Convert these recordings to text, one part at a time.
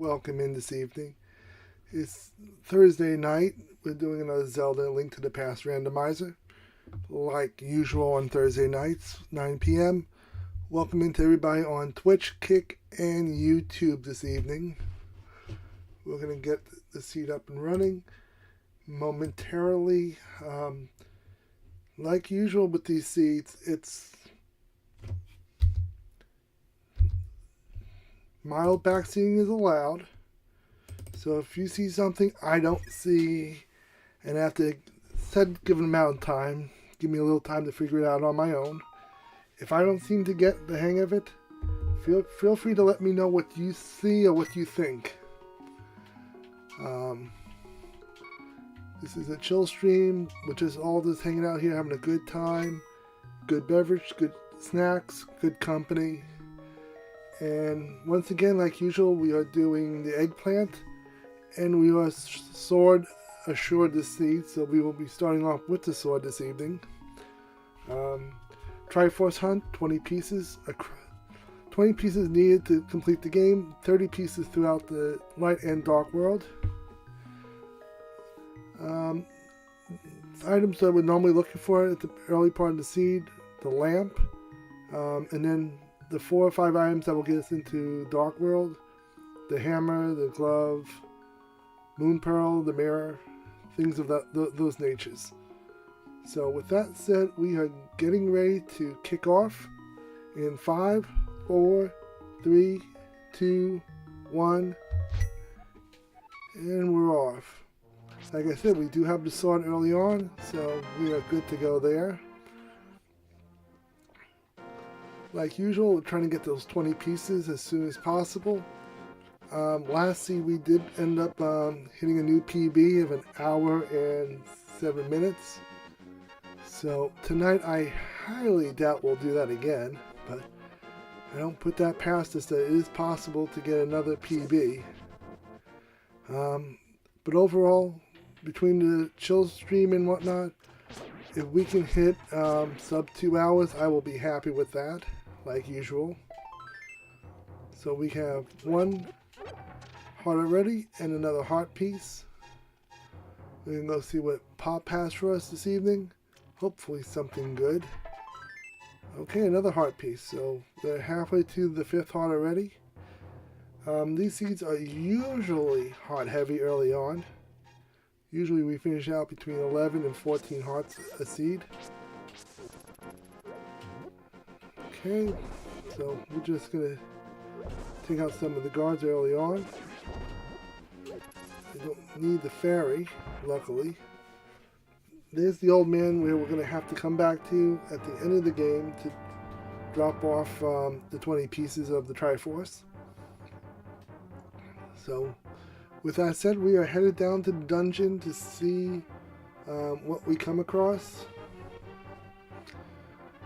welcome in this evening. It's Thursday night. We're doing another Zelda Link to the Past randomizer. Like usual on Thursday nights, 9 p.m. Welcome into everybody on Twitch, Kick, and YouTube this evening. We're going to get the seed up and running momentarily. Like usual with these seeds, it's mild backseating is allowed. So if you see something I don't see, and after a set given amount of time, give me a little time to figure it out on my own. If I don't seem to get the hang of it, feel free to let me know what you see or what you think. This is a chill stream, which is all just hanging out here, having a good time, good beverage, good snacks, good company. And once again, like usual, we are doing the Eggplant, and we are sword assured this seed, so we will be starting off with the sword this evening. Triforce Hunt, 20 pieces. 20 pieces needed to complete the game, 30 pieces throughout the light and dark world. Items that we're normally looking for at the early part of the seed, the lamp, and then the 4 or 5 items that will get us into Dark World, the hammer, the glove, moon pearl, the mirror, things of those natures. So with that said, we are getting ready to kick off in 5, 4, 3, 2, 1, and we're off. Like I said, we do have the sword early on, so we are good to go there. Like usual, we're trying to get those 20 pieces as soon as possible. Last seed, we did end up hitting a new PB of 1 hour and 7 minutes. So tonight, I highly doubt we'll do that again, but I don't put that past us that it is possible to get another PB. But overall, between the chill stream and whatnot, if we can hit sub 2 hours, I will be happy with that, like usual. So we have 1 heart already and another heart piece. We're going to go see what Pop has for us this evening. Hopefully something good. Okay, another heart piece. So we're halfway to the 5th heart already. These seeds are usually heart heavy early on. Usually we finish out between 11 and 14 hearts a seed. Okay, so we're just going to take out some of the guards early on. We don't need the fairy, luckily. There's the old man where we're going to have to come back to at the end of the game to drop off the 20 pieces of the Triforce. So, with that said, we are headed down to the dungeon to see what we come across.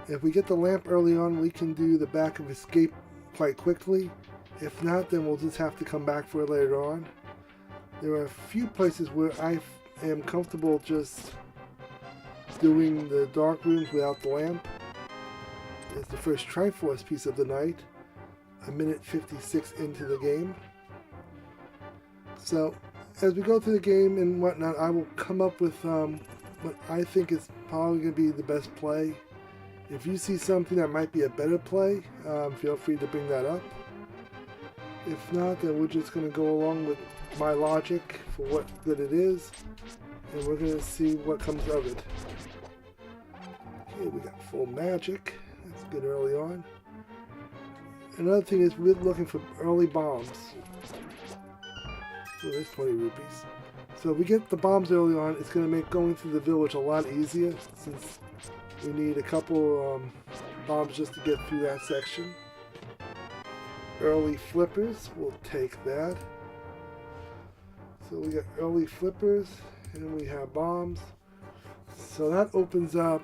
If we get the lamp early on, we can do the back of escape quite quickly. If not, then we'll just have to come back for it later on. There are a few places where I am comfortable just doing the dark rooms without the lamp. It's the first Triforce piece of the night, 1:56 into the game. So, as we go through the game and whatnot, I will come up with what I think is probably going to be the best play. If you see something that might be a better play, feel free to bring that up. If not, then we're just going to go along with my logic for what good it is, and we're going to see what comes of it. Okay, we got full magic. That's good early on. Another thing is we're looking for early bombs. So there's 20 rupees. So if we get the bombs early on, it's going to make going through the village a lot easier, since we need a couple bombs just to get through that section. Early flippers, we'll take that. So we got early flippers, and we have bombs. So that opens up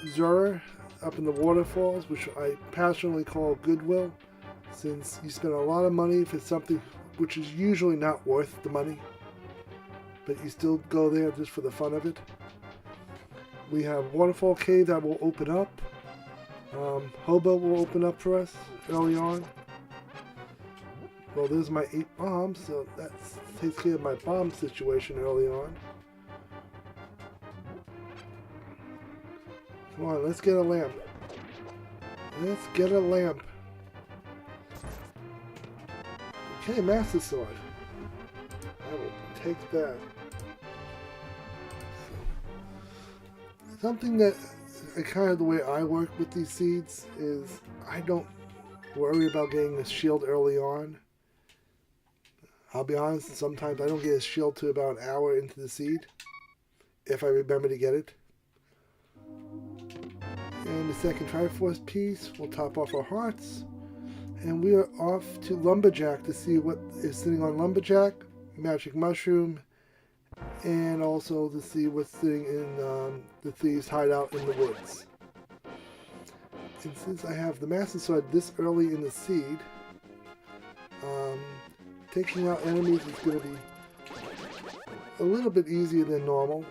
Zura up in the waterfalls, which I passionately call Goodwill, since you spend a lot of money for something which is usually not worth the money, but you still go there just for the fun of it. We have Waterfall Cave that will open up. Hobo will open up for us early on. Well, there's my 8 bombs, so that takes care of my bomb situation early on. Come on, let's get a lamp. Let's get a lamp. Okay, Master Sword. I will take that. Something that kind of the way I work with these seeds is I don't worry about getting a shield early on. I'll be honest, sometimes I don't get a shield to about an hour into the seed, if I remember to get it. And the second Triforce piece will top off our hearts. And we are off to Lumberjack to see what is sitting on Lumberjack, Magic Mushroom, and also to see what's sitting in the Thieves' Hideout in the woods. And since I have the Master Sword this early in the seed, taking out enemies is going to be a little bit easier than normal,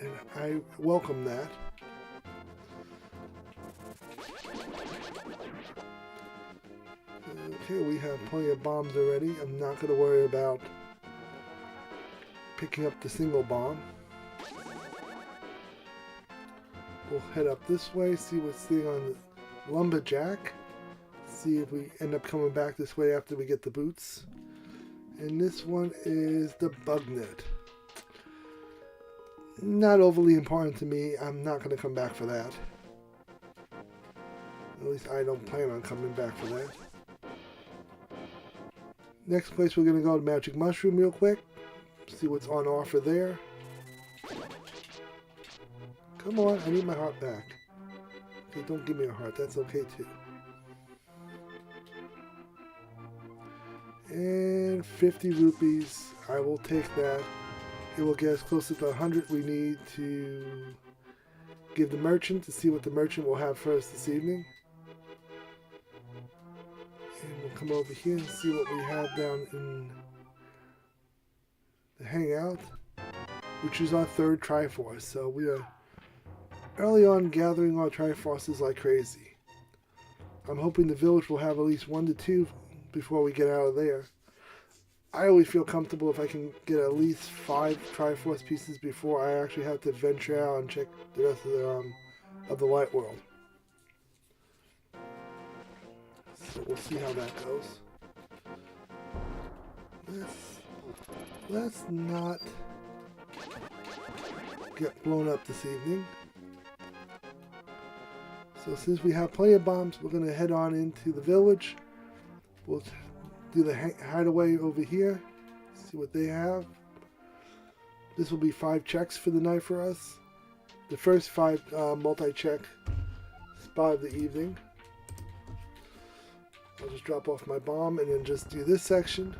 and I welcome that. Okay, we have plenty of bombs already. I'm not going to worry about picking up the single bomb. We'll head up this way, see what's sitting on the Lumberjack. See if we end up coming back this way after we get the boots. And this one is the Bugnet. Not overly important to me. I'm not going to come back for that. At least I don't plan on coming back for that. Next place we're going to go to Magic Mushroom real quick. See what's on offer there. Come on, I need my heart back. Okay, don't give me a heart. That's okay too. And 50 rupees. I will take that. It will get us close to the 100 we need to give the merchant to see what the merchant will have for us this evening. And we'll come over here and see what we have down in the hangout, which is our third Triforce. So we are early on gathering our Triforces like crazy. I'm hoping the village will have at least 1 to 2 before we get out of there. I always feel comfortable if I can get at least 5 Triforce pieces before I actually have to venture out and check the rest of the light world. So we'll see how that goes. Let's not get blown up this evening. So since we have plenty of bombs, we're going to head on into the village. We'll do the hideaway over here, see what they have. This will be 5 checks for the night for us. The first 5 multi-check spot of the evening. I'll just drop off my bomb and then just do this section.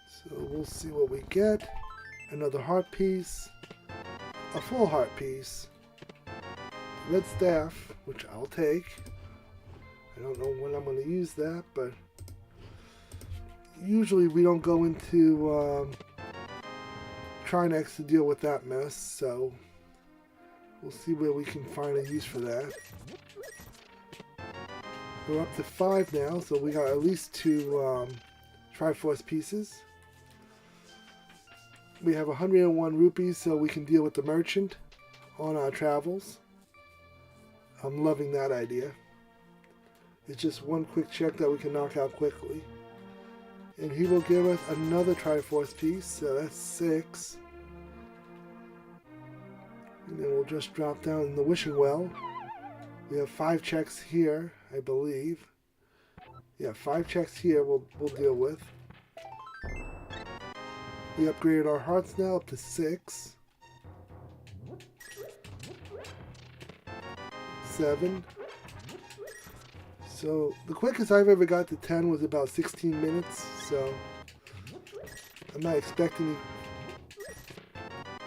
So we'll see what we get. Another heart piece. A full heart piece. Red staff, which I'll take. I don't know when I'm going to use that, but usually we don't go into Trinex to deal with that mess, so we'll see where we can find a use for that. We're up to 5 now, so we got at least 2 Triforce pieces. We have 101 rupees, so we can deal with the merchant on our travels. I'm loving that idea. It's just one quick check that we can knock out quickly. And he will give us another Triforce piece, so that's 6. And then we'll just drop down in the wishing well. We have 5 checks here, I believe. Yeah, 5 checks here we'll deal with. We upgraded our hearts now up to 6. 7. So the quickest I've ever got to 10 was about 16 minutes, so I'm not expecting...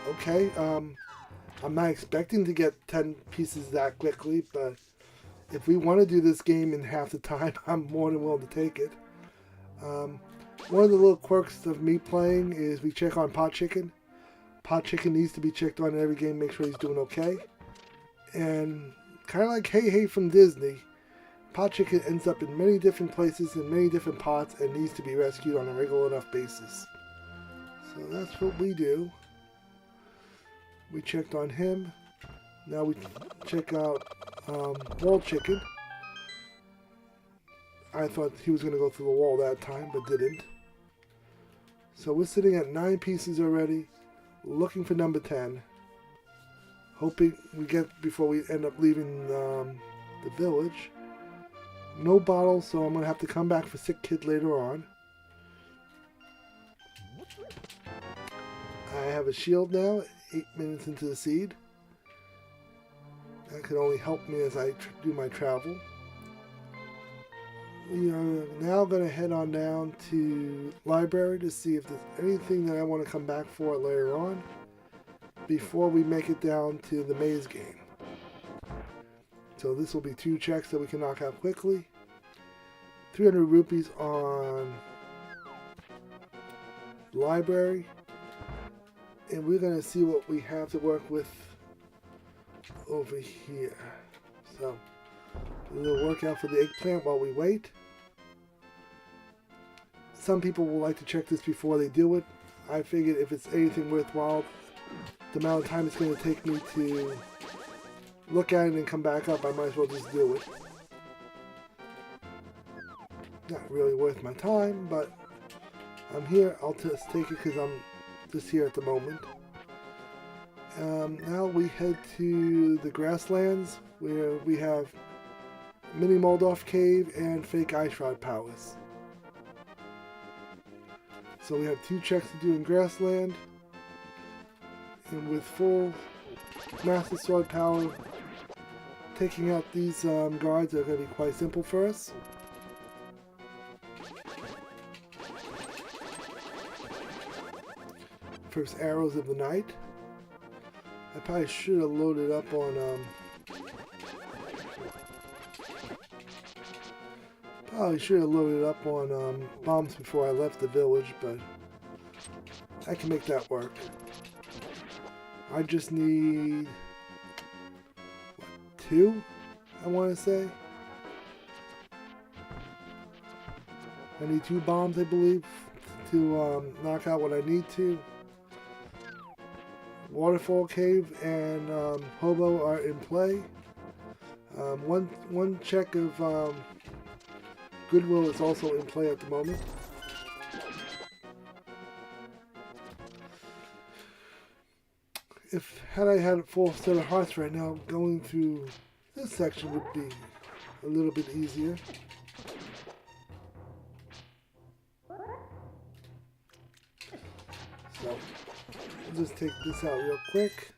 Okay, I'm not expecting to get 10 pieces that quickly, but if we want to do this game in half the time, I'm more than willing to take it. One of the little quirks of me playing is we check on Pot Chicken. Pot Chicken needs to be checked on in every game, make sure he's doing okay. And kind of like Hey Hey from Disney, pot chicken ends up in many different places in many different pots and needs to be rescued on a regular enough basis. So that's what we do. We checked on him. Now we check out wall chicken. I thought he was going to go through the wall that time, but didn't. So we're sitting at 9 pieces already, looking for number 10. Hoping we get before we end up leaving the village. No bottles, so I'm going to have to come back for Sick Kid later on. I have a shield now, 8 minutes into the seed. That could only help me as I do my travel. We are now going to head on down to library to see if there's anything that I want to come back for later on before we make it down to the maze game. So this will be 2 checks that we can knock out quickly. 300 rupees on library. And we're going to see what we have to work with over here. So a little workout for the eggplant while we wait. Some people will like to check this before they do it. I figured if it's anything worthwhile, the amount of time it's going to take me to look at it and come back up, I might as well just do it. Not really worth my time, but I'm here. I'll just take it because I'm just here at the moment. Now we head to the grasslands where we have Mini Moldorf Cave and Fake Ice Rod Palace. So we have 2 checks to do in grassland. And with full Master Sword power, taking out these guards are going to be quite simple for us. First arrows of the night. I probably should have loaded up on bombs before I left the village, but I can make that work. I just need 2, I want to say. I need 2 bombs, I believe, to knock out what I need to. Waterfall Cave and Hobo are in play. One check of Goodwill is also in play at the moment. Had I had a full set of hearts right now, going through this section would be a little bit easier. So, I'll just take this out real quick.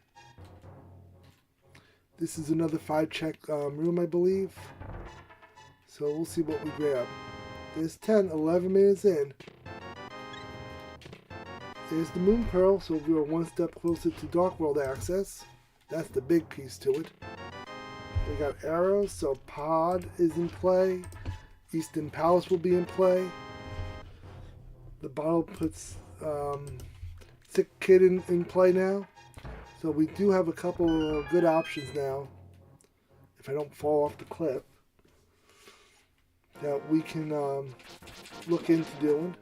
This is another 5 check room, I believe. So we'll see what we grab. There's 11 minutes in. There's the Moon Pearl, so we are 1 step closer to Dark World access. That's the big piece to it. We got arrows, so Pod is in play. Eastern Palace will be in play. The bottle puts Sick Kid in play now. So we do have a couple of good options now, if I don't fall off the cliff, that we can look into doing.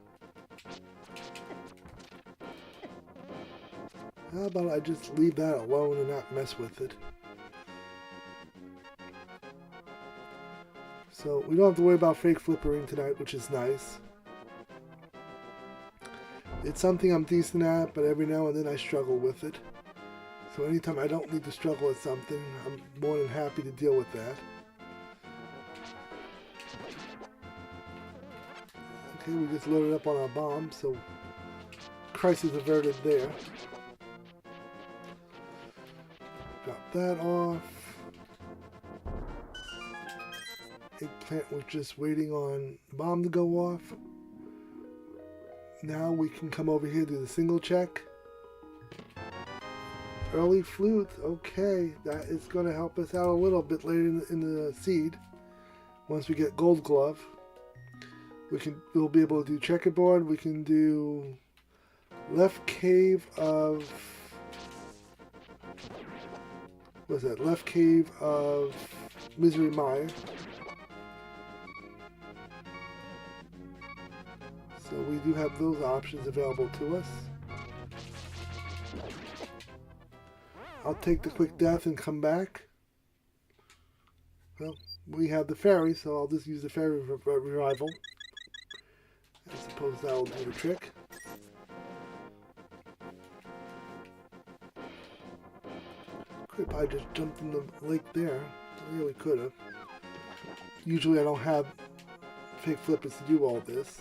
How about I just leave that alone and not mess with it? So we don't have to worry about fake flippering tonight, which is nice. It's something I'm decent at, but every now and then I struggle with it. So anytime I don't need to struggle at something, I'm more than happy to deal with that. Okay, we just loaded up on our bomb, so crisis averted there. Drop that off. Eggplant was just waiting on the bomb to go off. Now we can come over here to the single check. Early flute, okay, that is going to help us out a little bit later in the seed. Once we get Gold Glove, we'll be able to do checkerboard. We can do left cave of Left cave of Misery Mire. So we do have those options available to us. I'll take the quick death and come back. Well, we have the fairy, so I'll just use the fairy revival. I suppose that'll do the trick. Could probably just jumped in the lake there. I really could have. Usually I don't have fake flippers to do all this.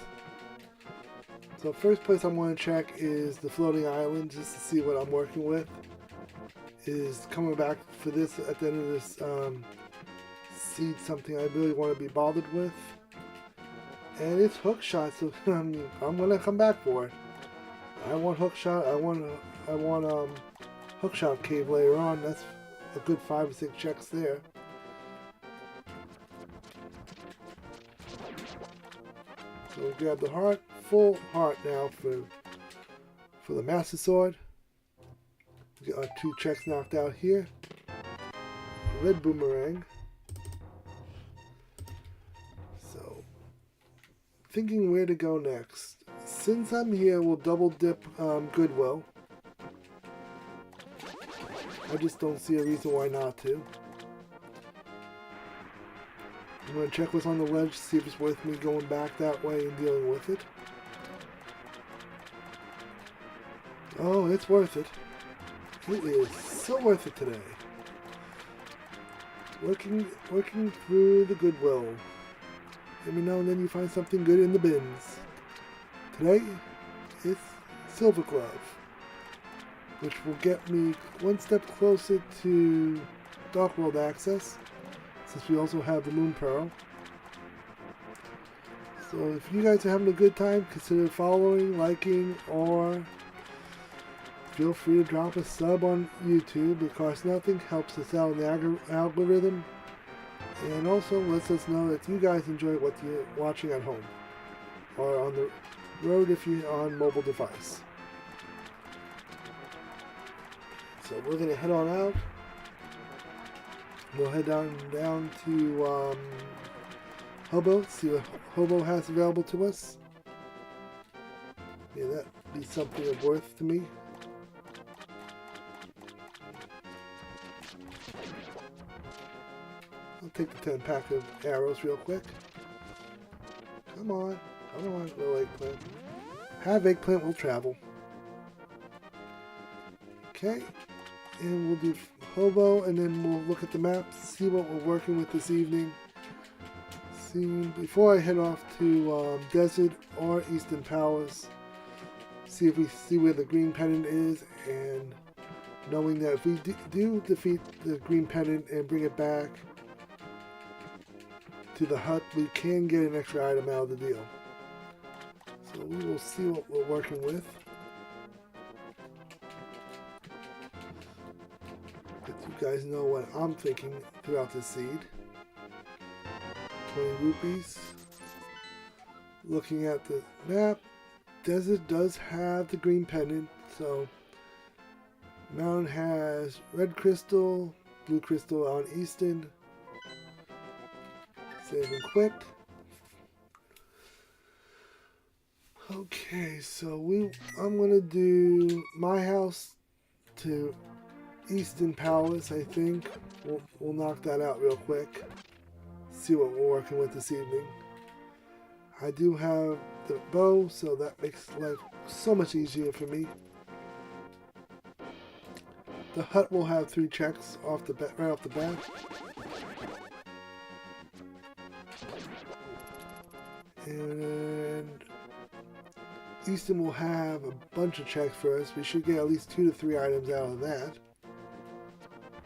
So first place I want to check is the floating island, just to see what I'm working with. Is coming back for this at the end of this seed something I really want to be bothered with. And it's hook shot, so I'm gonna come back for it. I want hook shot. I want hook shot cave later on. That's a good 5 or 6 checks there. So we grab the heart, full heart now for the Master Sword. We got our 2 checks knocked out here. Red boomerang. So, thinking where to go next. Since I'm here, we'll double dip Goodwill. I just don't see a reason why not to. I'm going to check what's on the ledge, see if it's worth me going back that way and dealing with it. Oh, it's worth it. It is so worth it today. Working through the Goodwill. Every now and then you find something good in the bins. Today, it's Silver Glove, which will get me one step closer to Dark World access, since we also have the Moon Pearl. So if you guys are having a good time, consider following, liking, or feel free to drop a sub on YouTube. It costs nothing, helps us out in the algorithm, and also lets us know if you guys enjoy what you're watching at home or on the road if you're on mobile device. So we're going to head on out. We'll head down to Hobo, see what Hobo has available to us. Yeah, that'd be something of worth to me. I'll take the 10 pack of arrows real quick. Come on, little Eggplant. Have Eggplant will travel. Okay, and we'll do Hobo, and then we'll look at the map, see what we're working with this evening. See, before I head off to Desert or Eastern Palace, see if we see where the green pendant is, and knowing that if we do defeat the green pendant and bring it back to the hut, we can get an extra item out of the deal. So we will see what we're working with. Let you guys know what I'm thinking throughout the seed. 20 rupees. Looking at the map, Desert does have the green pendant, so Mountain has red crystal, blue crystal on Eastern. Save and quit. Okay, so I'm gonna do my house to Eastern Palace. I think we'll knock that out real quick. See what we're working with this evening. I do have the bow, so that makes life so much easier for me. The hut will have 3 checks right off the bat. And Easton will have a bunch of checks for us. We should get at least 2 to 3 items out of that.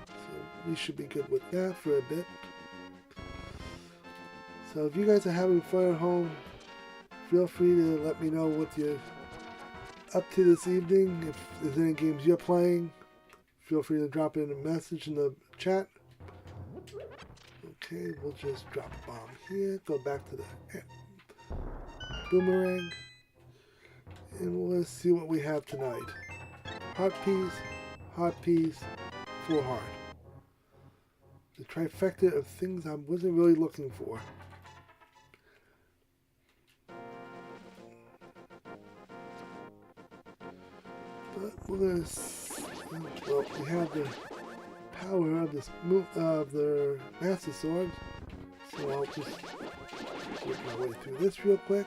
So we should be good with that for a bit. So if you guys are having fun at home, feel free to let me know what you're up to this evening. If there's any games you're playing, feel free to drop in a message in the chat. Okay, we'll just drop a bomb here, go back to the boomerang, and we'll see what we have tonight. Hot peas, full heart. The trifecta of things I wasn't really looking for. But we're gonna. Well, we have the power of this of the Master Sword, so I'll just work my way through this real quick.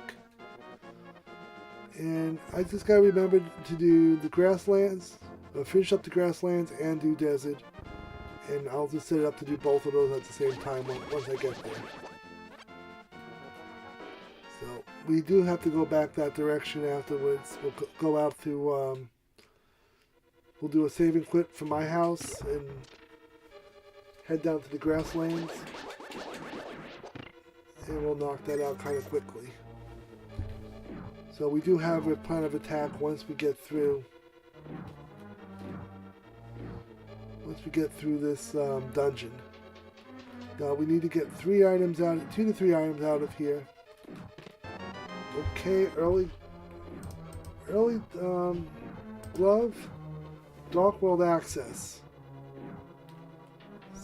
And I just gotta remember to do the grasslands, finish up the grasslands and do desert. And I'll just set it up to do both of those at the same time once I get there. So we do have to go back that direction afterwards. We'll go out to, we'll do a save and quit from my house and head down to the grasslands. And we'll knock that out kind of quickly. So we do have a plan of attack once we get through. Once we get through this dungeon. Now we need to get 2 to 3 items out of here. Okay, early glove, Dark World access.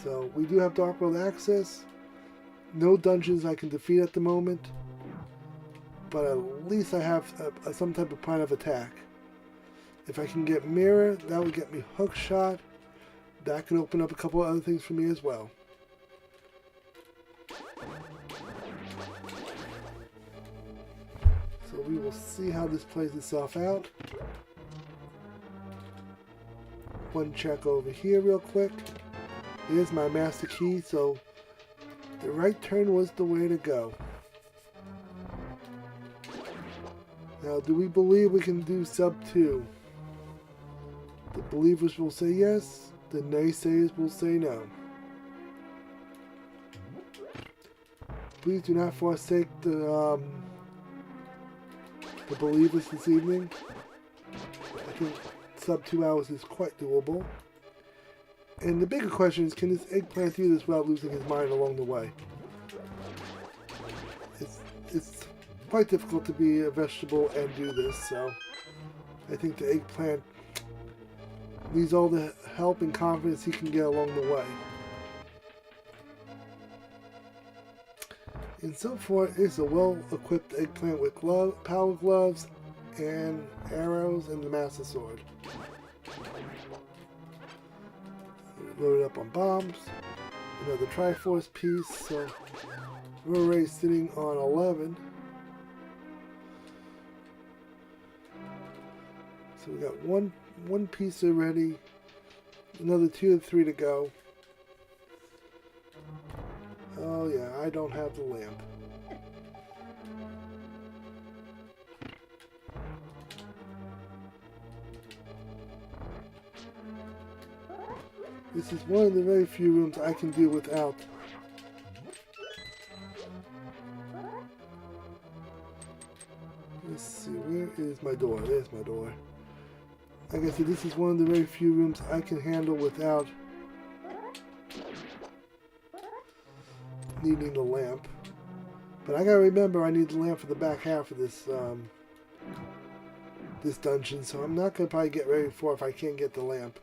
So we do have Dark World access. No dungeons I can defeat at the moment, but at least I have some type of plan of attack. If I can get mirror, that would get me hook shot. That could open up a couple of other things for me as well. So we will see how this plays itself out. One check over here real quick. Here's my master key, so the right turn was the way to go. Now, do we believe we can do sub 2? The believers will say yes. The naysayers will say no. Please do not forsake the believers this evening. I think sub 2 hours is quite doable. And the bigger question is, can this eggplant do this without losing his mind along the way? It's quite difficult to be a vegetable and do this, so I think the eggplant needs all the help and confidence he can get along the way. And so far, it's a well-equipped eggplant with power gloves and arrows and the Master Sword. Loaded up on bombs. Another Triforce piece, so we're already sitting on 11. So we got one piece already, another 2 to 3 to go. Oh yeah, I don't have the lamp. This is one of the very few rooms I can do without. Let's see, where is my door? There's my door. Like I said, this is one of the very few rooms I can handle without needing the lamp. But I gotta remember I need the lamp for the back half of this this dungeon, so I'm not gonna probably get ready for if I can't get the lamp.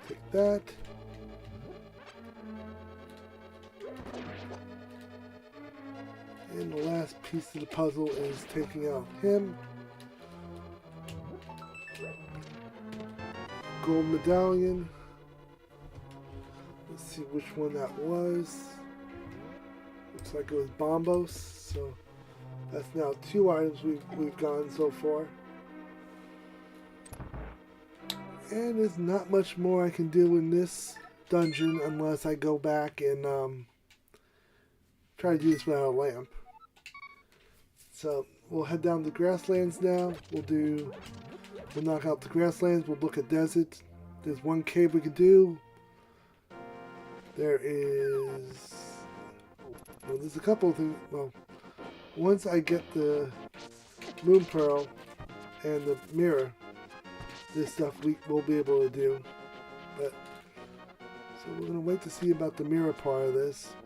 Take that. And the last piece of the puzzle is taking out him. Gold medallion. Let's see which one that was. Looks like it was Bombos. So that's now 2 items we've gotten so far. And there's not much more I can do in this dungeon unless I go back and try to do this without a lamp. So we'll head down to grasslands now. We'll knock out the grasslands. We'll look at desert. There's one cave we can do. There's a couple of things. Well, once I get the moon pearl and the mirror, this stuff we'll be able to do. But so we're gonna wait to see about the mirror part of this.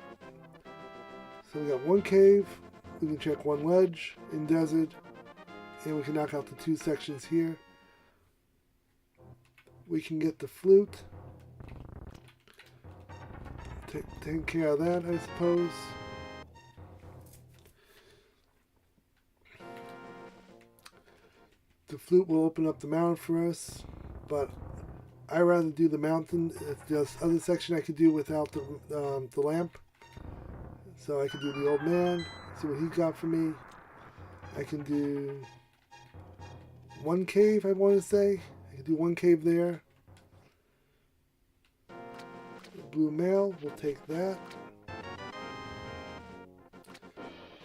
So we got one cave. We can check one ledge in desert, and we can knock out the 2 sections here. We can get the flute. taking care of that, I suppose. The flute will open up the mountain for us, but I rather do the mountain. If there's other section I could do without the lamp, so I could do the old man. See what he got for me. I can do one cave. I want to say I can do one cave there. Blue mail. We'll take that,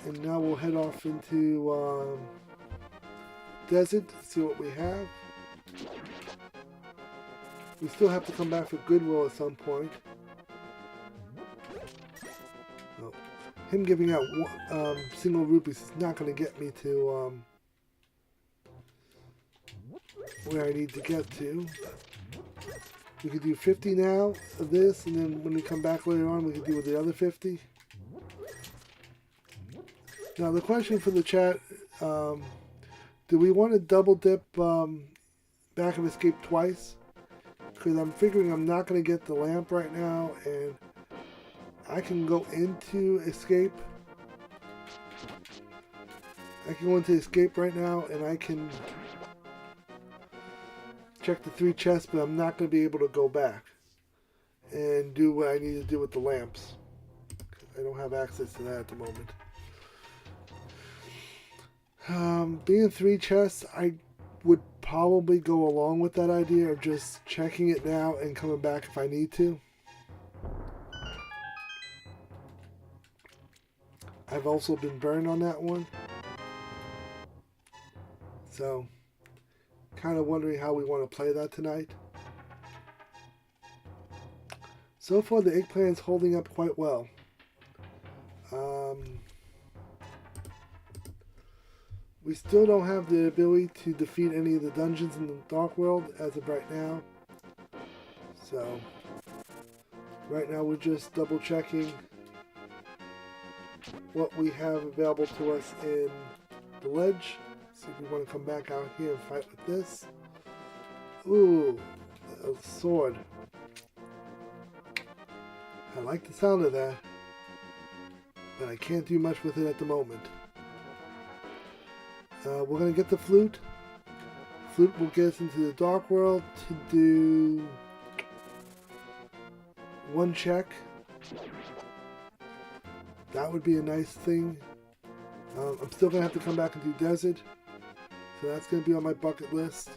and now we'll head off into desert to see what we have. We still have to come back for Goodwill at some point. Oh. Him giving out single rupees is not going to get me to where I need to get to. We could do 50 now of this, and then when we come back later on, we could do with the other 50. Now, the question for the chat, do we want to double dip back of escape twice? Because I'm figuring I'm not going to get the lamp right now, and I can go into escape. I can go into escape right now, and I can check the 3 chests, but I'm not going to be able to go back and do what I need to do with the lamps. I don't have access to that at the moment. Being 3 chests, I would probably go along with that idea of just checking it now and coming back if I need to. I've also been burned on that one. So, kind of wondering how we want to play that tonight. So far, the Eggplant's holding up quite well. We still don't have the ability to defeat any of the dungeons in the Dark World as of right now. So, right now we're just double checking what we have available to us in the ledge. See if we want to come back out here and fight with this. Ooh, a sword. I like the sound of that, but I can't do much with it at the moment. We're going to get the flute. Flute will get us into the Dark World to do 1 check. That would be a nice thing. I'm still going to have to come back and do desert. So that's going to be on my bucket list.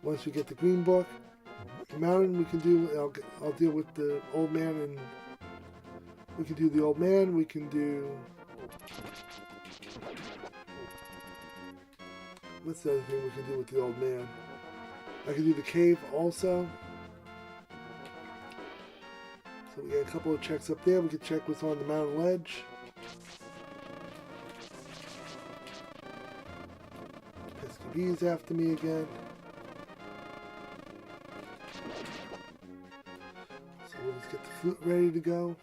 Once we get the green book. The mountain we can do, I'll deal with the old man, and we can do the old man. We can do... What's the other thing we can do with the old man? I can do the cave also. So we got a couple of checks up there. We can check what's on the mountain ledge. Pesky bees after me again. So we'll just get the flute ready to go.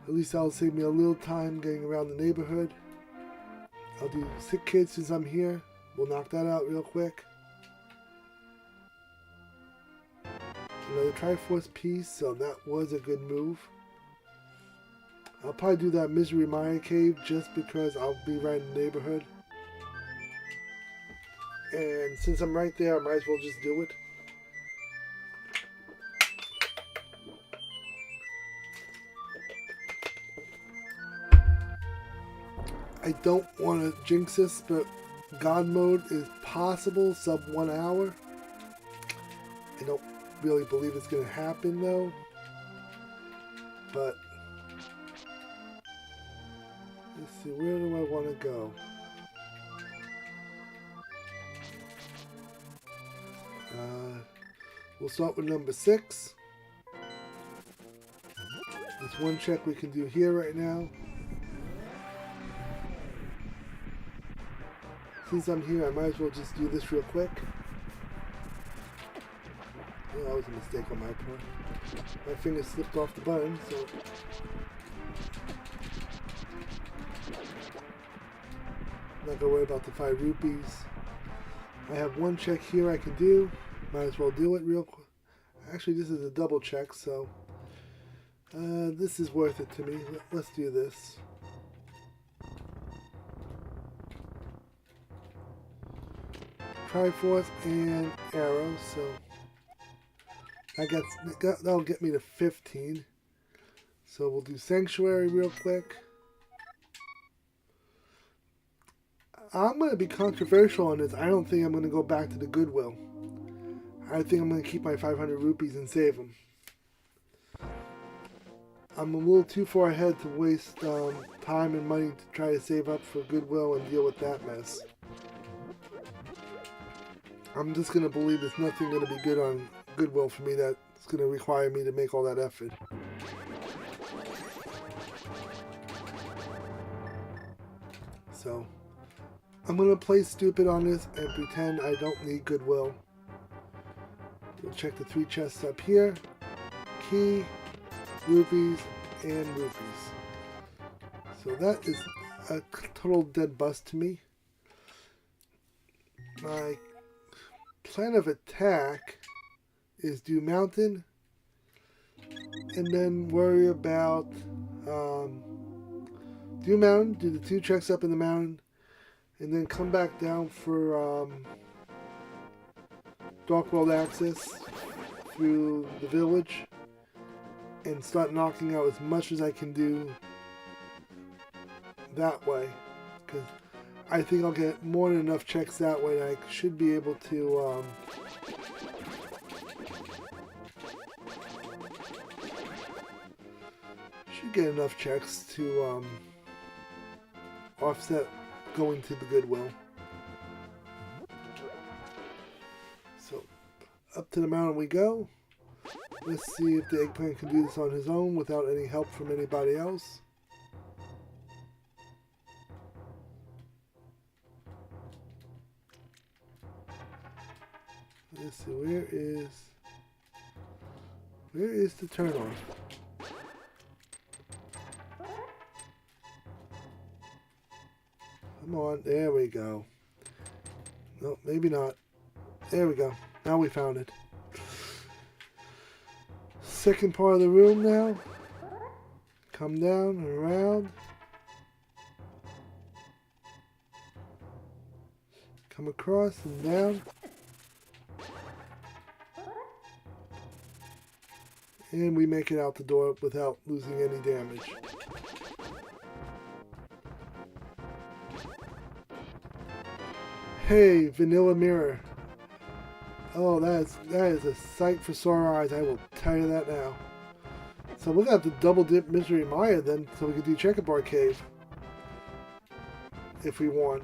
At least that'll save me a little time getting around the neighborhood. I'll do sick kids since I'm here. We'll knock that out real quick. Another Triforce piece, so that was a good move. I'll probably do that Misery Maya cave just because I'll be right in the neighborhood. And since I'm right there, I might as well just do it. I don't want to jinx this, but God mode is possible, sub 1 hour. I don't really believe it's going to happen though. But let's see, where do I want to go? We'll start with number 6. There's 1 check we can do here right now. Since I'm here, I might as well just do this real quick. Oh, that was a mistake on my part. My finger slipped off the button, so... I'm not going to worry about the 5 rupees. I have 1 check here I can do. Might as well do it real quick. Actually, this is a double check, so this is worth it to me. Let's do this. Triforce and arrow, so that'll get me to 15. So we'll do Sanctuary real quick. I'm going to be controversial on this. I don't think I'm going to go back to the Goodwill. I think I'm going to keep my 500 rupees and save them. I'm a little too far ahead to waste time and money to try to save up for Goodwill and deal with that mess. I'm just going to believe there's nothing going to be good on Goodwill for me that's going to require me to make all that effort. So I'm going to play stupid on this and pretend I don't need Goodwill. We'll check the 3 chests up here. Key, rupees, and rupees. So that is a total dead bust to me. My plan of attack is do mountain and then worry about do mountain, do the 2 checks up in the mountain, and then come back down for Dark World access through the village and start knocking out as much as I can do that way, because I think I'll get more than enough checks that way, and I should be able to get enough checks to offset going to the Goodwill. So up to the mountain we go. Let's see if the Eggplant can do this on his own without any help from anybody else. Let's see, where is the turn off? Come on, there we go. No, maybe not. There we go. Now we found it. Second part of the room now. Come down and around. Come across and down. And we make it out the door without losing any damage. Hey, vanilla mirror. Oh, that is a sight for sore eyes, I will tell you that now. So we're going to have to double dip Misery Maya then, so we can do Checkerboard Cave. If we want.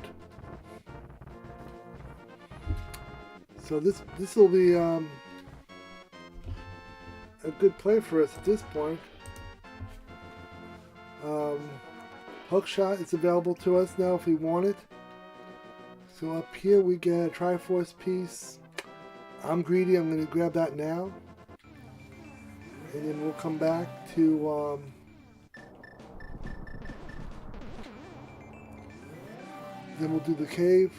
So this will be a good play for us at this point. Hookshot is available to us now if we want it. So up here we get a Triforce piece. I'm greedy, I'm going to grab that now. And then we'll come back to then we'll do the cave.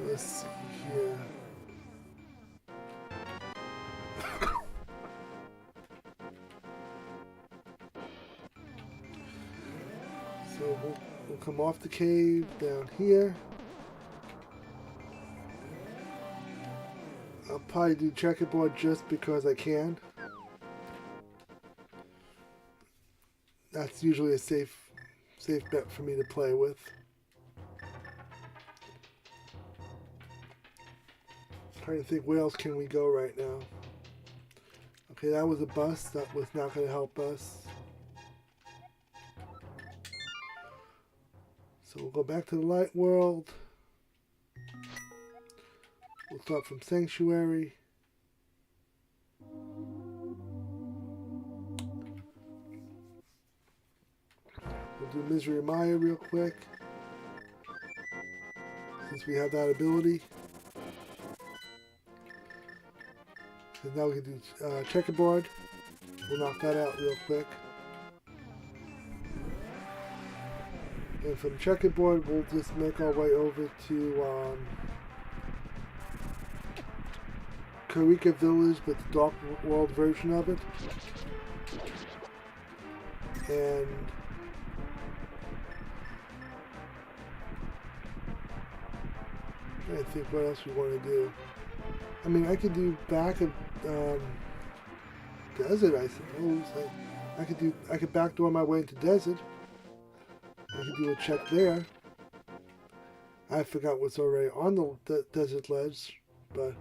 Let's see here. So we'll come off the cave down here. I'll probably do checkerboard just because I can. That's usually a safe bet for me to play with. Trying to think where else can we go right now. Okay, that was a bust. That was not going to help us. So we'll go back to the light world. We'll start from Sanctuary. We'll do Misery Maya real quick, since we have that ability. And now we can do checkerboard. We'll knock that out real quick. And from checkerboard, we'll just make our way over to Karika Village with the Dark World version of it. And I think what else we want to do. I mean, I could do back of desert, I suppose. I could backdoor my way into desert. I could do a check there. I forgot what's already on the desert ledge, but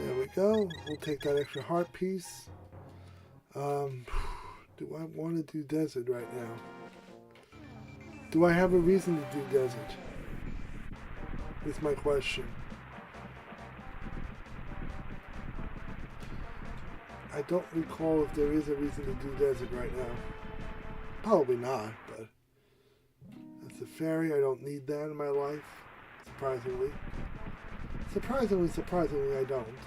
there we go. We'll take that extra heart piece. Do I want to do desert right now? Do I have a reason to do desert? Is my question. I don't recall if there is a reason to do desert right now. Probably not, but that's a fairy. I don't need that in my life. Surprisingly. Surprisingly, I don't.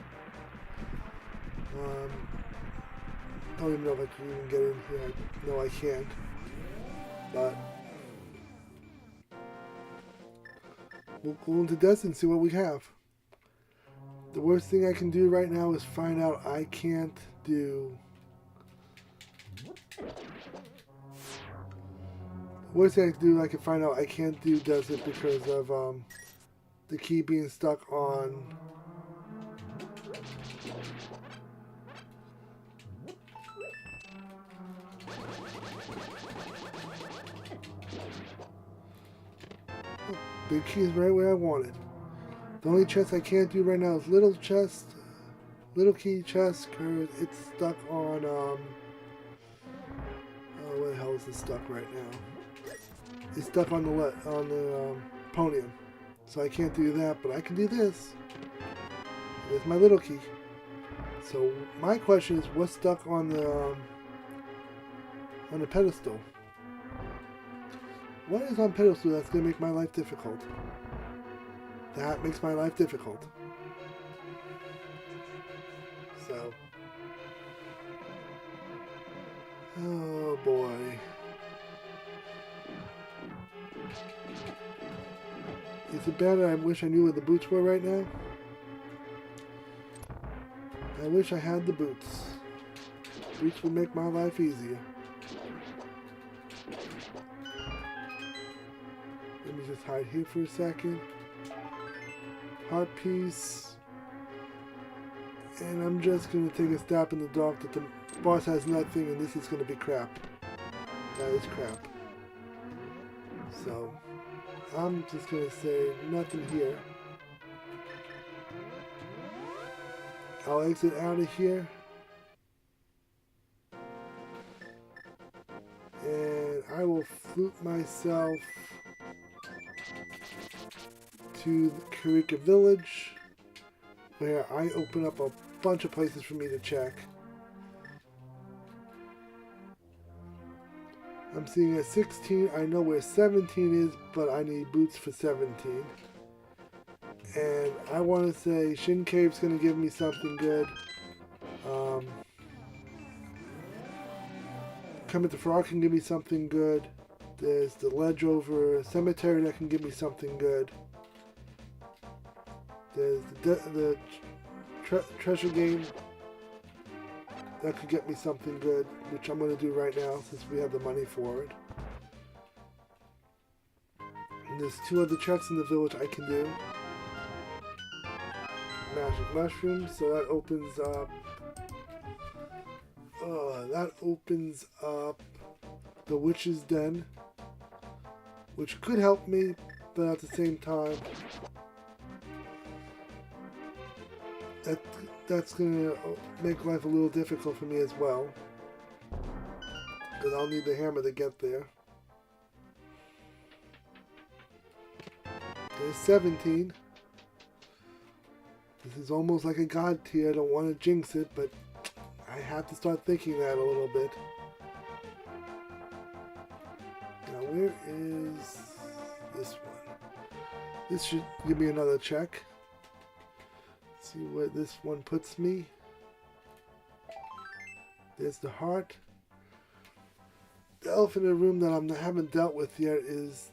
Don't even know if I can even get in here. No, I can't. But we'll go into desert and see what we have. The worst thing I can do right now is find out I can't do... The worst thing I can do, I can find out I can't do desert because of the key being stuck on... Oh, big key is right where I want it. The only chest I can't do right now is little key chest, because it's stuck on, oh, where the hell is it stuck right now? It's stuck on the podium. So I can't do that, but I can do this. There's my little key. So my question is, what's stuck on the pedestal? What is on pedestal that's going to make my life difficult? That makes my life difficult. So. Oh boy. Is it bad that I wish I knew where the boots were right now? I wish I had the boots. Boots would make my life easier. Let me just hide here for a second. Heart piece. And I'm just going to take a stab in the dark that the boss has nothing and this is going to be crap. That is crap. So, I'm just going to say nothing here. I'll exit out of here. And I will flute myself to the Karika Village, where I open up a bunch of places for me to check. I'm seeing a 16. I know where 17 is, but I need boots for 17. And I want to say Shin Cave's going to give me something good. Come at the Frog can give me something good. There's the ledge over Cemetery that can give me something good. There's the treasure game that could get me something good, which I'm going to do right now since we have the money for it. And there's 2 other checks in the village I can do. Magic mushrooms, so that opens up. That opens up the Witch's Den, which could help me, but at the same time, that's gonna make life a little difficult for me as well, because I'll need the hammer to get there. There's 17. This is almost like a god tier. I don't want to jinx it, but I have to start thinking that a little bit. Now, where is this one? This should give me another check. See where this one puts me. There's the heart. The elephant in the room that I haven't dealt with yet is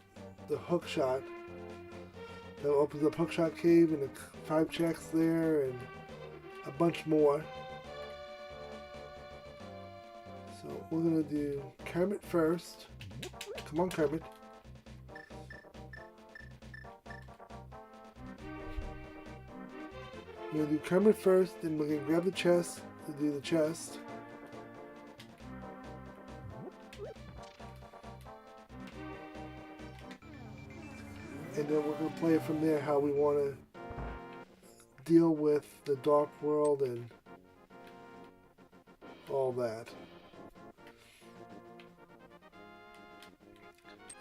the hook shot. That opens up hook shot cave and 5 checks there and a bunch more. So we're gonna do Kermit first. Come on, Kermit. We're gonna do Kermit first, then we're gonna grab the chest to do the chest. And then we're going to play it from there, how we want to deal with the Dark World and all that.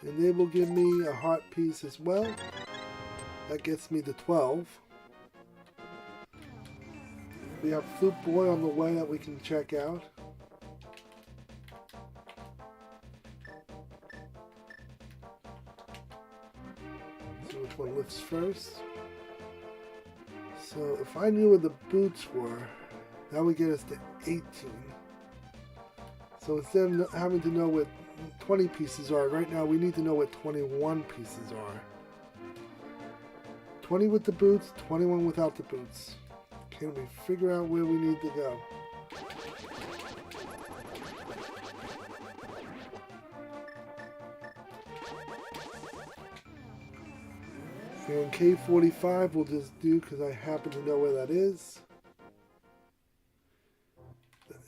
And they will give me a heart piece as well. That gets me to 12. We have Flute Boy on the way that we can check out. Which one lifts first? So if I knew where the boots were, that would get us to 18. So instead of having to know what 20 pieces are, right now we need to know what 21 pieces are. 20 with the boots, 21 without the boots. Can we figure out where we need to go? And K45 we'll just do because I happen to know where that is.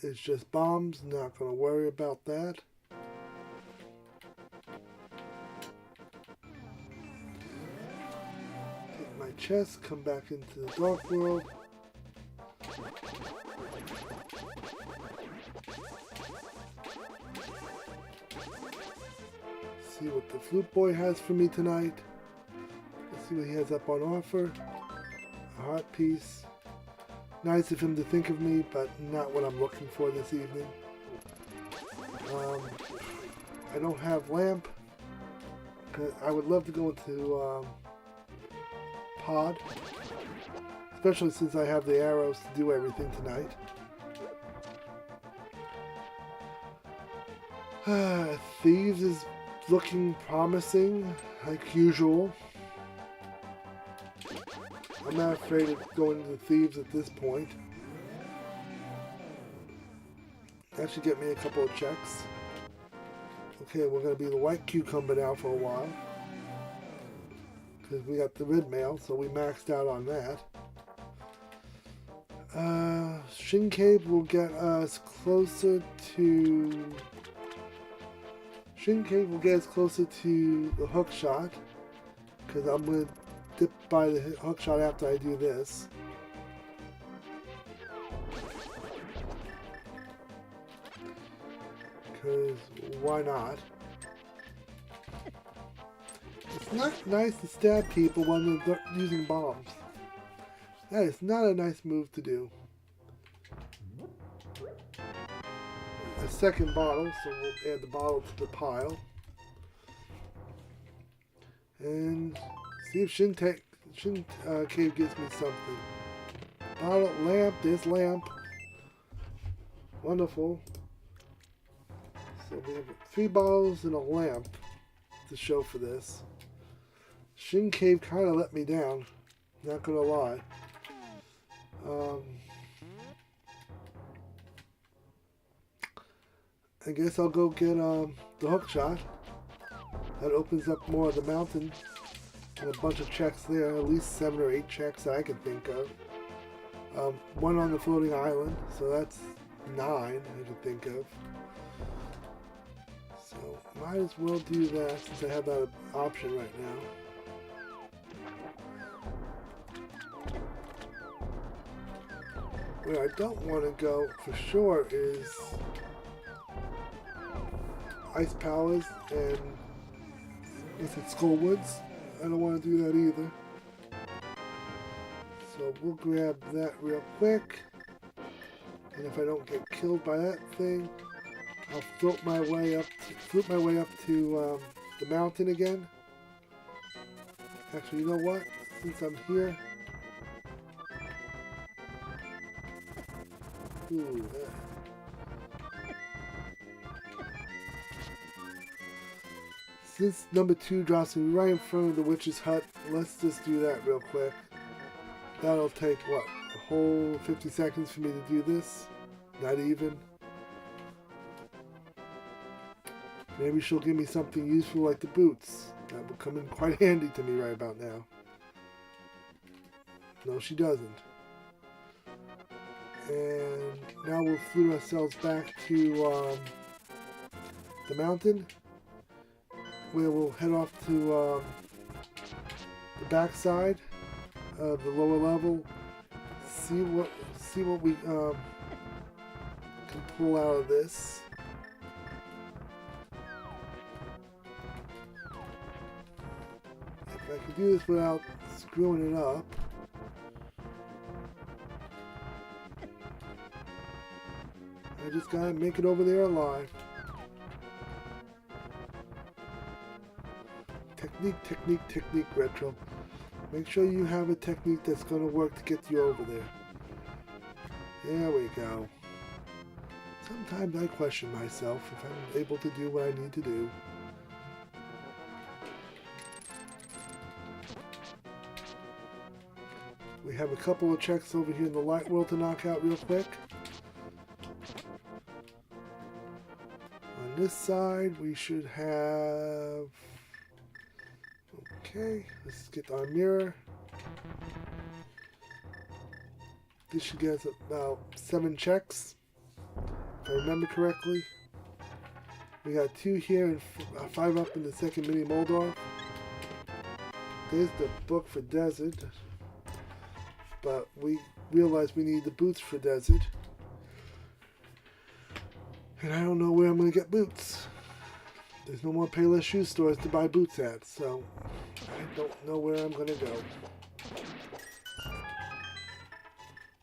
It's just bombs, not going to worry about that. Take my chest, come back into the Dark World. See what the Flute Boy has for me tonight. See what he has up on offer. A heart piece. Nice of him to think of me, but not what I'm looking for this evening. I don't have lamp. I would love to go into pod. Especially since I have the arrows to do everything tonight. Thieves is looking promising, like usual. I'm not afraid of going to Thieves at this point. That should get me a couple of checks. Okay, we're going to be the white cucumber now for a while. Because we got the red mail, so we maxed out on that. Shin Cave will get us closer to... Shin Cave will get us closer to the hook shot. Because I'm going to dip by the hook shot after I do this. Because why not? It's not nice to stab people when they're using bombs. That is not a nice move to do. A second bottle, so we'll add the bottle to the pile. And see if Shin Cave gives me something. Bottle, lamp, there's lamp. Wonderful. So we have 3 bottles and a lamp to show for this. Shin Cave kind of let me down, not gonna lie. I guess I'll go get the hook shot. That opens up more of the mountain and a bunch of checks there, at least 7 or 8 checks that I can think of. 1 on the floating island, so that's 9 I can think of. So might as well do that since I have that option right now. Where I don't want to go for sure is Ice Palace and is it Skullwoods? I don't want to do that either. So we'll grab that real quick. And if I don't get killed by that thing, I'll float my way up to the mountain again. Actually, you know what? Since I'm here, Ooh, Since number 2 drops me right in front of the witch's hut, let's just do that real quick. That'll take, what, a whole 50 seconds for me to do this? Not even. Maybe she'll give me something useful like the boots. That will come in quite handy to me right about now. No, she doesn't. And now we'll flew ourselves back to the mountain, where we'll head off to the backside of the lower level. See what we can pull out of this. If I can do this without screwing it up. I just gotta make it over there alive. Technique, Retro. Make sure you have a technique that's gonna work to get you over there. There we go. Sometimes I question myself if I'm able to do what I need to do. We have a couple of checks over here in the light world to knock out real quick. On this side, we should have... Okay, let's get our mirror. This should get us about 7 checks, if I remember correctly. We got 2 here and 5 up in the second mini Moldor. There's the book for desert, but we realized we need the boots for desert. And I don't know where I'm going to get boots. There's no more Payless shoe stores to buy boots at, so I don't know where I'm going to go.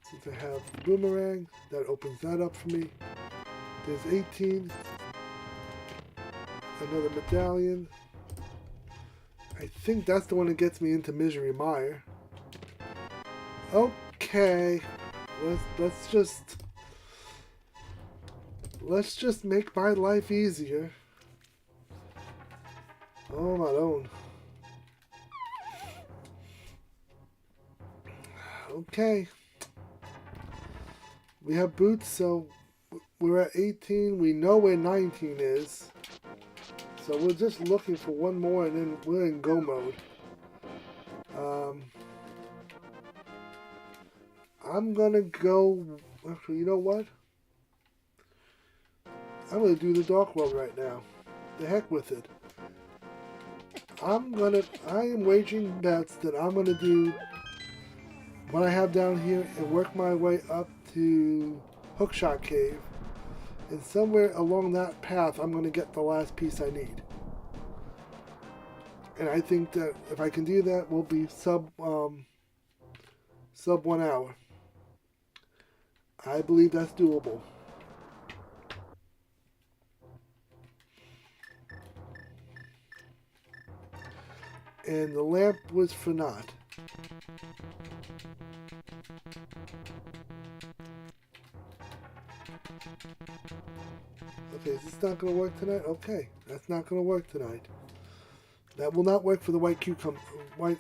Since I have the boomerang, that opens that up for me. There's 18. Another medallion. I think that's the one that gets me into Misery Mire. Okay. Let's just make my life easier. Oh, my own. Okay. We have boots, so we're at 18. We know where 19 is. So we're just looking for one more and then we're in go mode. I'm gonna go... Actually, you know what? I'm gonna do the Dark World right now. The heck with it. I am wagering bets that I'm gonna do what I have down here and work my way up to Hookshot Cave. And somewhere along that path, I'm gonna get the last piece I need. And I think that if I can do that, we'll be sub 1 hour. I believe that's doable. And the lamp was for naught. Okay, is this not going to work tonight? Okay, that's not going to work tonight. That will not work for the white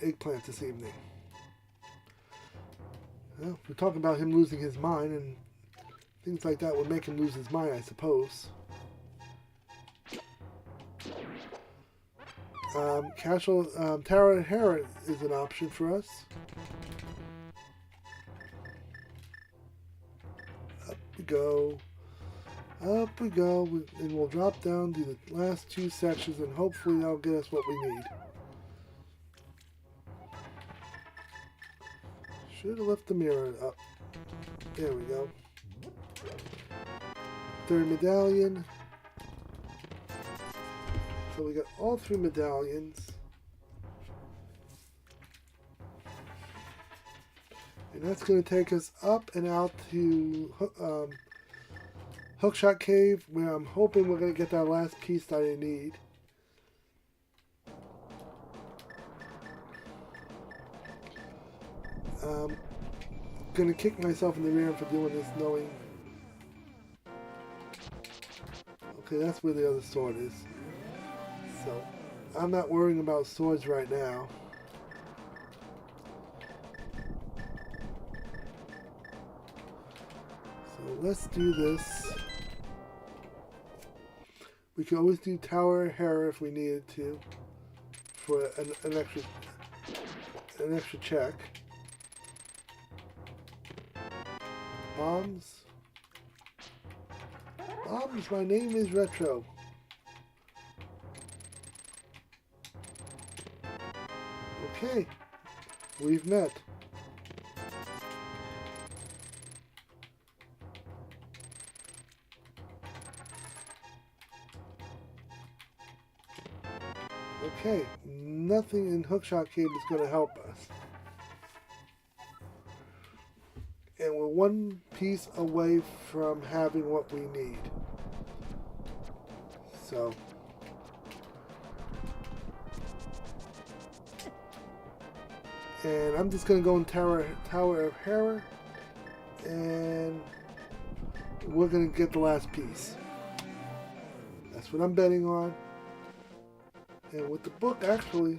eggplant this evening. Well, we're talking about him losing his mind, and things like that would make him lose his mind, I suppose. Tara Hera is an option for us. Up we go. Up we go. And we'll drop down to the last 2 sections, and hopefully that'll get us what we need. Should have left the mirror up. There we go. 3rd medallion. So we got all 3 medallions. And that's going to take us up and out to Hookshot Cave, where I'm hoping we're going to get that last piece that I need. Gonna kick myself in the rear for doing this, knowing Okay, that's where the other sword is. So, I'm not worrying about swords right now. So let's do this. We can always do Tower Hera if we needed to for an extra check. Bombs. Bombs, my name is Retro. Okay, we've met. Okay, nothing in Hookshot Cave is going to help us. And we're one piece away from having what we need. So, and I'm just going to go in Tower of Hera, and we're going to get the last piece. That's what I'm betting on. And with the book, actually,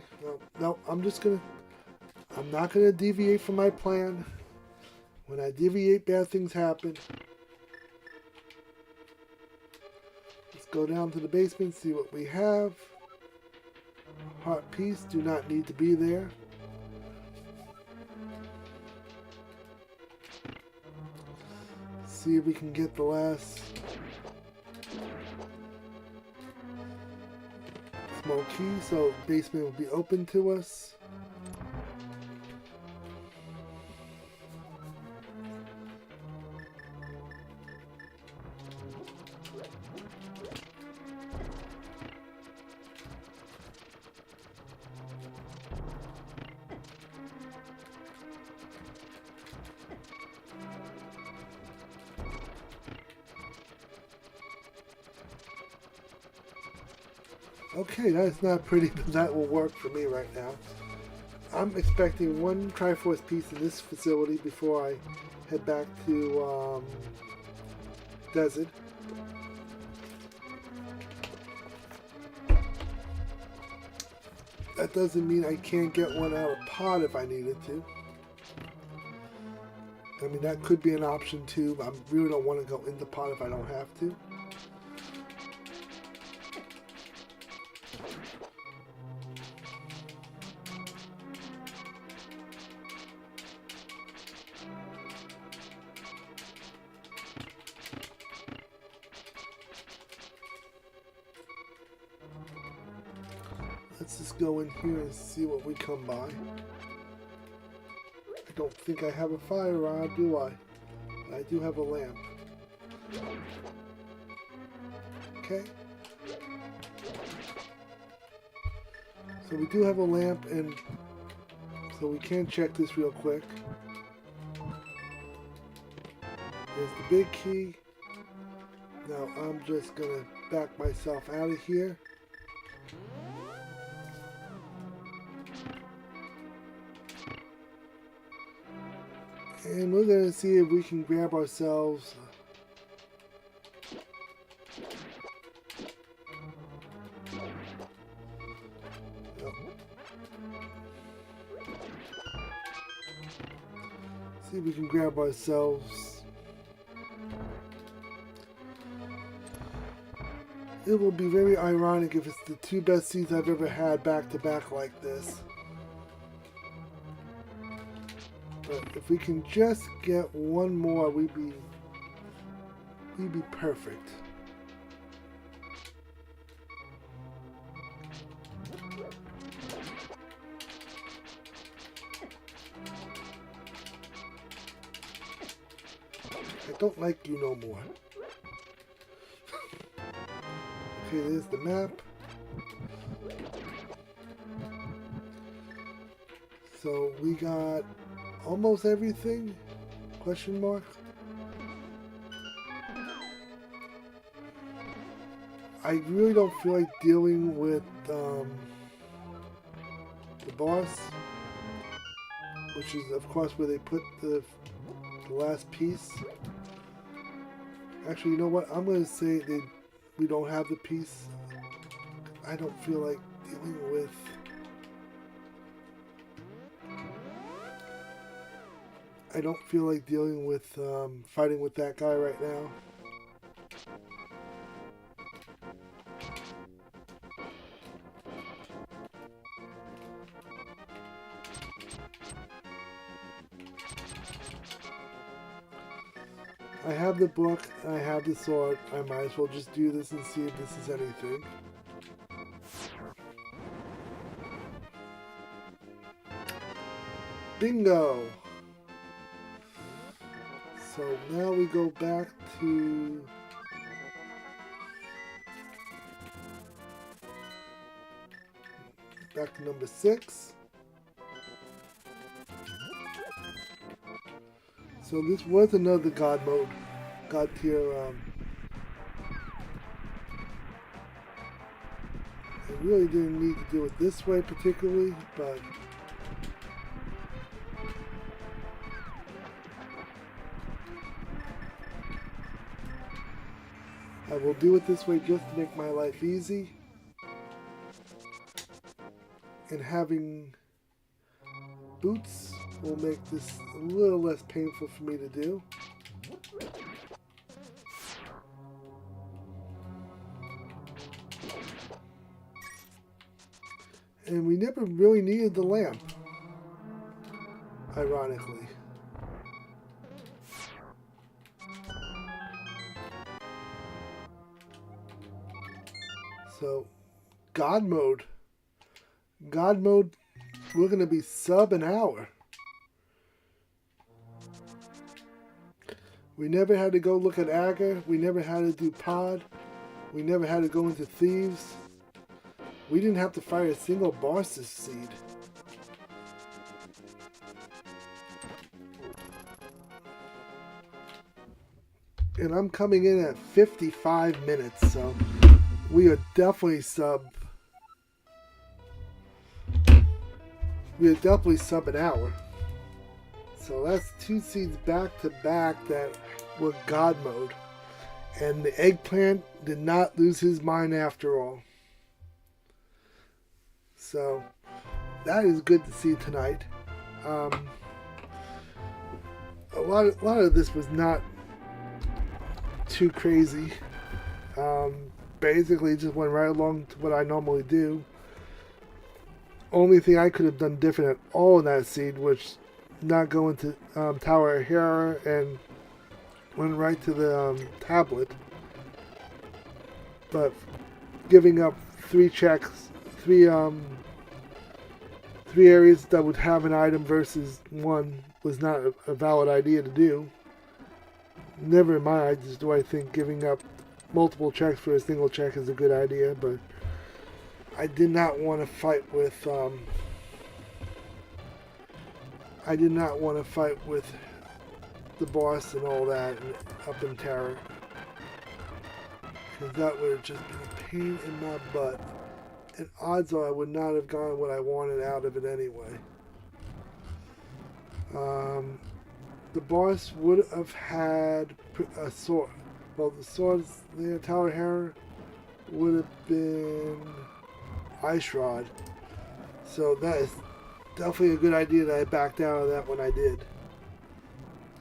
no, I'm not going to deviate from my plan. When I deviate, bad things happen. Let's go down to the basement, see what we have. Heart piece, do not need to be there. See if we can get the last small key, so basement will be open to us. Okay, that's not pretty, but that will work for me right now. I'm expecting one Triforce piece in this facility before I head back to Desert. That doesn't mean I can't get one out of pod if I needed to. I mean, that could be an option too, but I really don't want to go into pod if I don't have to. Let's just go in here and see what we come by. I don't think I have a fire rod, do I? I do have a lamp. Okay. So we do have a lamp, and so we can check this real quick. There's the big key. Now I'm just gonna back myself out of here. And we're going to see if we can grab ourselves see if we can grab ourselves. It will be very ironic if it's the two best seeds I've ever had back to back like this. But if we can just get one more, we'd be perfect. I don't like you no more. Okay, there's the map. So we got almost everything? Question mark. I really don't feel like dealing with the boss, which is of course where they put the last piece. Actually, you know what? I'm going to say we don't have the piece. I don't feel like dealing with... I don't feel like dealing with fighting with that guy right now. I have the book, I have the sword. I might as well just do this and see if this is anything. Bingo! So now we go back to number 6. So this was another God mode, God tier. I really didn't need to do it this way particularly, but I will do it this way just to make my life easy. And having boots will make this a little less painful for me to do. And we never really needed the lamp, ironically. So, God mode. God mode, we're going to be sub an hour. We never had to go look at Agar. We never had to do pod. We never had to go into Thieves. We didn't have to fire a single boss's seed. And I'm coming in at 55 minutes, so we are definitely sub. We are definitely sub an hour. So that's 2 seeds back to back that were God mode. And the Eggplant did not lose his mind after all. So that is good to see tonight. A lot of this was not too crazy. Basically just went right along to what I normally do. Only thing I could have done different at all in that seed was not go into Tower of Hera and went right to the tablet. But giving up 3 checks, 3 areas that would have an item versus 1 was not a valid idea to do. Never in my eyes do I think giving up multiple checks for a single check is a good idea, but I did not want to fight with the boss and all that up in Terror, because that would have just been a pain in my butt, and odds are I would not have gotten what I wanted out of it anyway. The boss would have had a sword. Well, the swords there, Tower Hera, would have been Ice Rod. So that is definitely a good idea that I backed out of that when I did.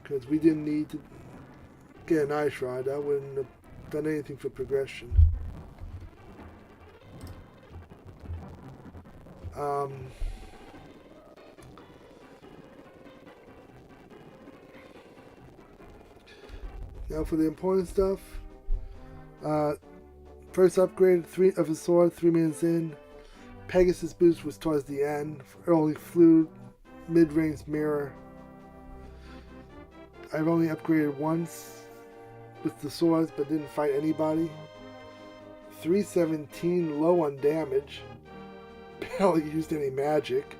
Because we didn't need to get an Ice Rod. That wouldn't have done anything for progression. Now for the important stuff. First upgrade 3 of his sword, 3 minutes in. Pegasus boost was towards the end. Early flute, mid-range mirror. I've only upgraded once with the swords, but didn't fight anybody. 317 low on damage. Barely used any magic.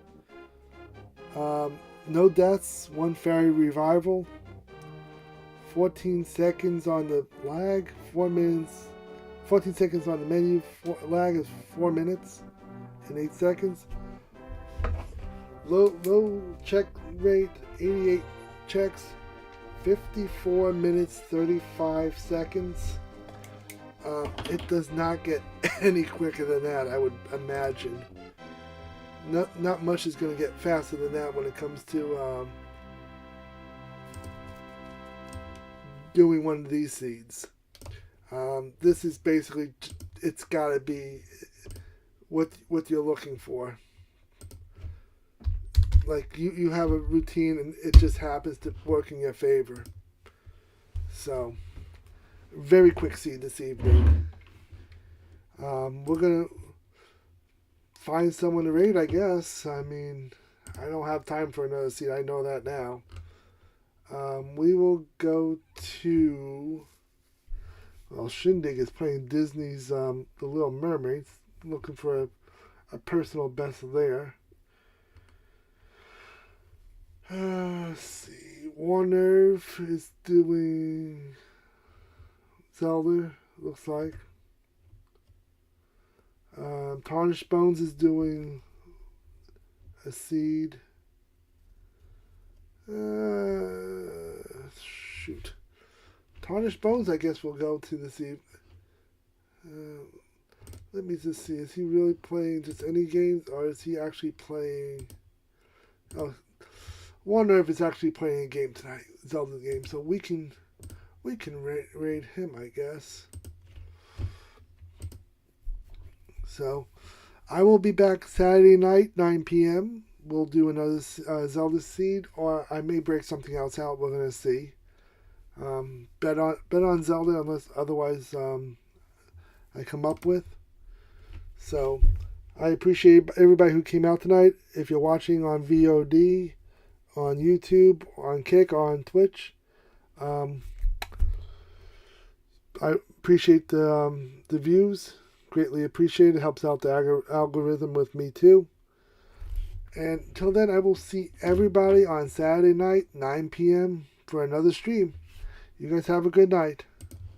No deaths, 1 fairy revival. 14 seconds on the lag, 4 minutes. 14 seconds on the menu, lag is 4 minutes and 8 seconds. Low check rate, 88 checks, 54 minutes, 35 seconds. It does not get any quicker than that, I would imagine. Not much is going to get faster than that when it comes to doing one of these seeds. This is basically, it's got to be what you're looking for. Like you have a routine and it just happens to work in your favor. So, very quick seed this evening. We're gonna find someone to raid, I guess. I mean, I don't have time for another seed. I know that now. We will go to. Well, Shindig is playing Disney's The Little Mermaid. Looking for a personal best there. Let's see. Warnerve is doing Zelda, looks like. Tarnished Bones is doing a seed. Shoot. Tarnished Bones, I guess, will go to the seed. Let me just see. Is he really playing just any games, or is he actually playing? Oh, Warnerve is actually playing a game tonight, Zelda game, so we can raid him, I guess. So, I will be back Saturday night, 9 p.m. We'll do another Zelda seed, or I may break something else out. We're gonna see. Bet on Zelda unless otherwise I come up with. So, I appreciate everybody who came out tonight. If you're watching on VOD, on YouTube, on Kick, on Twitch, I appreciate the views. Greatly appreciate it. Helps out the algorithm with me too. And until then, I will see everybody on Saturday night, 9 p.m. for another stream. You guys have a good night.